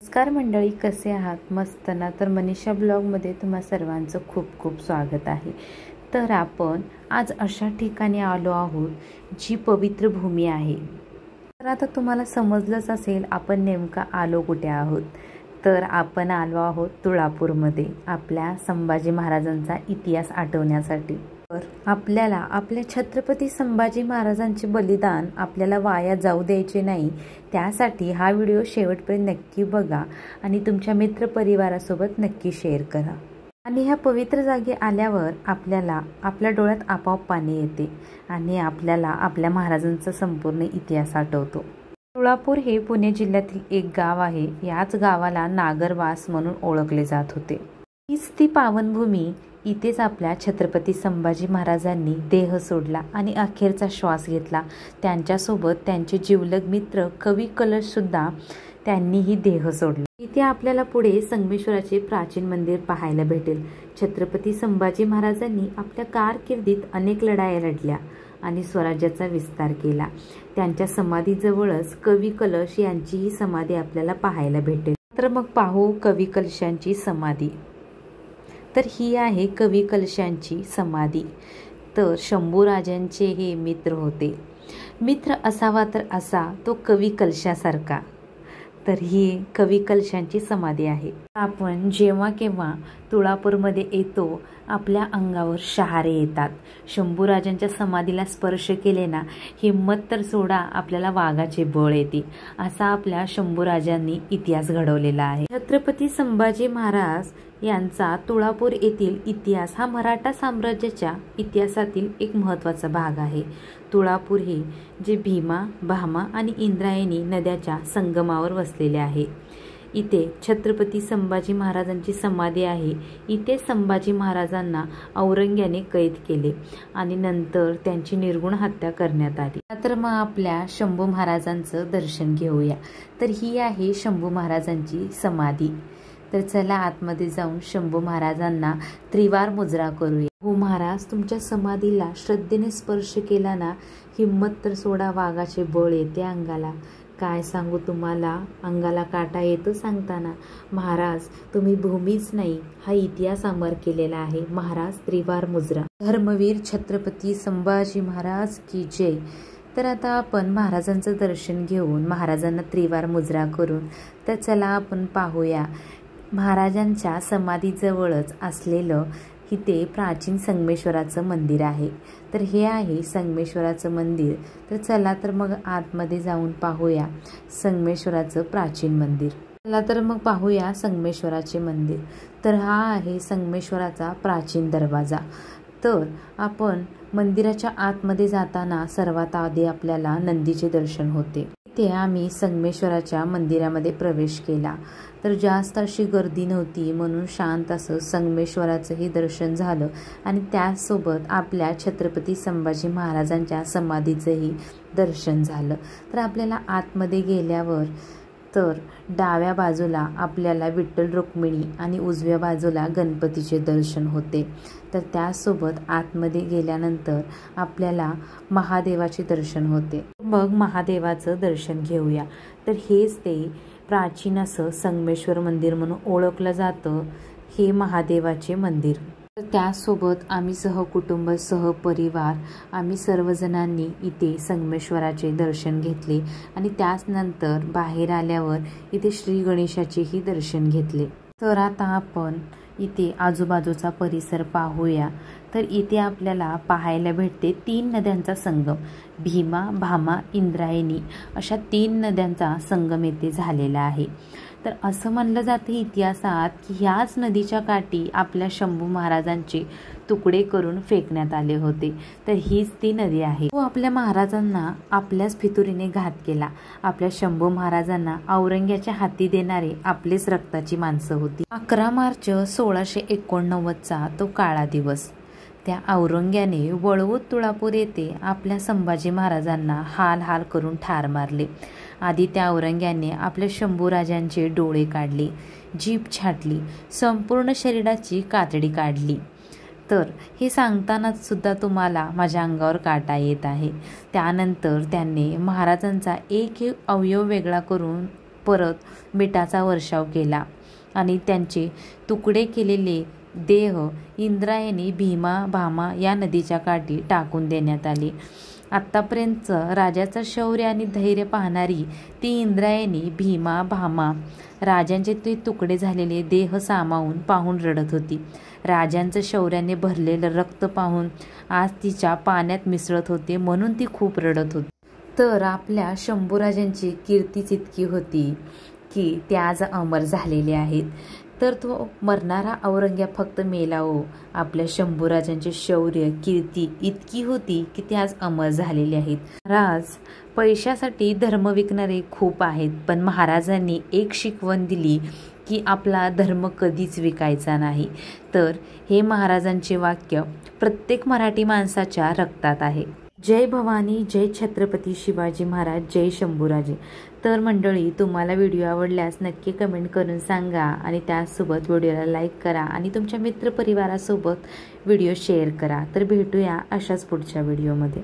नमस्कार मंडळी, कसे आहात? मस्त ना? तर मनीषा ब्लॉगमध्ये तुम्हा सर्वांचं खूप खूप स्वागत आहे. तर आपण आज अशा ठिकाणी आलो आहोत जी पवित्र भूमी आहे. तर आता तुम्हाला समजलंच असेल आपण नेमका आलो कुठे आहोत. तर आपण आलो आहोत तुळापूरमध्ये आपल्या संभाजी महाराजांचा इतिहास आठवण्यासाठी. तर आपल्याला आपल्या छत्रपती संभाजी महाराजांचे बलिदान आपल्याला वाया जाऊ द्यायचे नाही, त्यासाठी हा व्हिडिओ शेवटपर्यंत नक्की बघा आणि तुमच्या मित्रपरिवारासोबत नक्की शेअर करा. आणि ह्या पवित्र जागी आल्यावर आपल्याला आपल्या डोळ्यात आपोआप पाणी येते आणि आपल्याला आपल्या महाराजांचा संपूर्ण इतिहास आठवतो. तुळापूर हे पुणे जिल्ह्यातील एक गाव आहे. याच गावाला नागरवास म्हणून ओळखले जात होते. हीच ती पावनभूमी. इथेच आपल्या छत्रपती संभाजी महाराजांनी देह सोडला आणि अखेरचा श्वास घेतला. त्यांच्यासोबत त्यांचे जिवलग मित्र कवी कलश सुद्धा त्यांनीही देह सोडला. इथे आपल्याला पुढे संगमेश्वराचे प्राचीन मंदिर पाहायला भेटेल. छत्रपती संभाजी महाराजांनी आपल्या कारकिर्दीत अनेक लढाया लढल्या आणि स्वराज्याचा विस्तार केला. त्यांच्या समाधीजवळच कवी कलश यांचीही समाधी आपल्याला पाहायला भेटेल. तर मग पाहू कवी कलशांची समाधी. तर ही आहे कवी कलशांची समाधी. तर शंभूराजांचे हे मित्र होते. मित्र असावा तर असा तो कवी कलशासारखा. तर ही कवी कलशांची समाधी आहे. आपण जेव्हा केव्हा तुळापूरमध्ये येतो आपल्या अंगावर शहारे येतात. शंभूराजांच्या समाधीला स्पर्श केले ना, हिम्मत तर सोडा, आपल्याला वाघाचे बळ येते. असा आपल्या शंभूराजांनी इतिहास घडवलेला आहे. छत्रपती संभाजी महाराज यांचा तुळापूर येथील इतिहास हा मराठा साम्राज्याच्या इतिहासातील एक महत्त्वाचा भाग आहे. तुळापूर हे जे भीमा, भामा आणि इंद्रायणी नद्याच्या संगमावर वसलेले आहे. इथे छत्रपती संभाजी महाराजांची समाधी आहे. इथे संभाजी महाराजांना औरंग्याने कैद केले आणि नंतर त्यांची निर्गुण हत्या करण्यात आली. तर मग आपल्या शंभू महाराजांचं दर्शन घेऊया. तर ही आहे शंभू महाराजांची समाधी. तर चला आतमध्ये जाऊन शंभू महाराजांना त्रिवार मुजरा करूया. हो महाराज, तुमच्या समाधीला श्रद्धेने स्पर्श केला ना, हिम्मत तर सोडा, वाघाचे बळ येते अंगाला. काय सांगू तुम्हाला, अंगाला काटा येतो सांगताना. महाराज, तुम्ही भूमीच नाही, हा इतिहास अमर केलेला आहे. महाराज त्रिवार मुजरा. धर्मवीर छत्रपती संभाजी महाराज की जय. तर आता आपण महाराजांचं दर्शन घेऊन महाराजांना त्रिवार मुजरा करून तर चला आपण पाहूया महाराजांच्या समाधीजवळच असलेलं इथे प्राचीन संगमेश्वराचं मंदिर आहे. तर हे आहे संगमेश्वराचं मंदिर. तर चला तर मग आतमध्ये जाऊन पाहूया संगमेश्वराचं प्राचीन मंदिर. चला तर मग पाहूया संगमेश्वराचे मंदिर. तर हा आहे संगमेश्वराचा प्राचीन दरवाजा. तर आपण मंदिराच्या आतमध्ये जाताना सर्वात आधी आपल्याला नंदीचे दर्शन होते. ते आम्ही संगमेश्वराच्या मंदिरामध्ये प्रवेश केला. तर जास्त अशी गर्दी नव्हती म्हणून शांत असं संगमेश्वराचंही दर्शन झालं आणि त्याचसोबत आपल्या छत्रपती संभाजी महाराजांच्या समाधीचंही दर्शन झालं. तर आपल्याला आतमध्ये गेल्यावर तर डाव्या बाजूला आपल्याला विठ्ठल रुक्मिणी आणि उजव्या बाजूला गणपतीचे दर्शन होते. तर त्यासोबत आतमध्ये गेल्यानंतर आपल्याला महादेवाचे दर्शन होते. मग महादेवाचं दर्शन घेऊया. तर हेच ते प्राचीन असं संगमेश्वर मंदिर म्हणून ओळखलं जातं, हे महादेवाचे मंदिर. तर त्यासोबत आम्ही सहकुटुंब सहपरिवार आम्ही सर्वजणांनी इथे संगमेश्वराचे दर्शन घेतले आणि त्याचनंतर बाहेर आल्यावर इथे श्री गणेशाचेही दर्शन घेतले. तर आता आपण इथे आजूबाजूचा परिसर पाहूया. तर इथे आपल्याला पाहायला भेटते 3 नद्यांचा संगम. भीमा, भामा, इंद्रायणी अशा 3 नद्यांचा संगम येथे झालेला आहे. तर असं म्हणलं जातं इतिहासात की ह्याच नदीच्या काठी आपल्या शंभू महाराजांचे तुकडे करून फेकण्यात आले होते. तर हीच ती नदी आहे. तो आपल्या महाराजांना आपल्याच फितुरीने घात केला. आपल्या शंभू महाराजांना औरंग्याच्या हाती देणारे आपलेच रक्ताची माणसं होती. 11 मार्च 1689चा तो काळा दिवस. त्या औरंग्याने वळवून तुळापूर येथे आपल्या संभाजी महाराजांना हाल हाल करून ठार मारले. आधी त्या औरंग्याने आपल्या शंभूराजांचे डोळे काढले, जीभ छाटली, संपूर्ण शरीराची कातडी काढली. तर हे सांगतानाच सुद्धा तुम्हाला माझ्या अंगावर काटा येत आहे. त्यानंतर त्यांनी महाराजांचा एक अवयव वेगळा करून परत मिठाचा वर्षाव केला आणि त्यांचे तुकडे केलेले देह इंद्रायणी भीमा भामा या नदीच्या काठी टाकून देण्यात आले. आत्तापर्यंतचं राजाचं शौर्य आणि धैर्य पाहणारी ती इंद्रायणी भीमा भामा राजांचे ते तुकडे झालेले देह सामावून पाहून रडत होती. राजांचं शौर्याने भरलेलं रक्त पाहून आज तिच्या पाण्यात मिसळत होते, म्हणून ती खूप रडत होती. तर आपल्या शंभूराजांची कीर्तीच इतकी होती की ते आज अमर झालेले आहेत. तर तो मरणारा औरंग्या फक्त मेला हो. आपल्या शंभूराजांचे शौर्य कीर्ती इतकी होती की ते आज अमर झालेले आहेत. महाराज पैशासाठी धर्म विकणारे खूप आहेत, पण महाराजांनी एक शिकवण दिली की आपला धर्म कधीच विकायचा नाही. तर हे महाराजांचे वाक्य प्रत्येक मराठी माणसाच्या रक्तात आहे. जय भवानी, जय छत्रपती शिवाजी महाराज, जय शंभूराजे. तर मंडळी, तुम्हाला व्हिडिओ आवडल्यास नक्की कमेंट करून सांगा आणि त्यासोबत व्हिडिओला लाईक करा आणि तुमच्या मित्रपरिवारासोबत व्हिडिओ शेअर करा. तर भेटूया अशाच पुढच्या व्हिडिओमध्ये.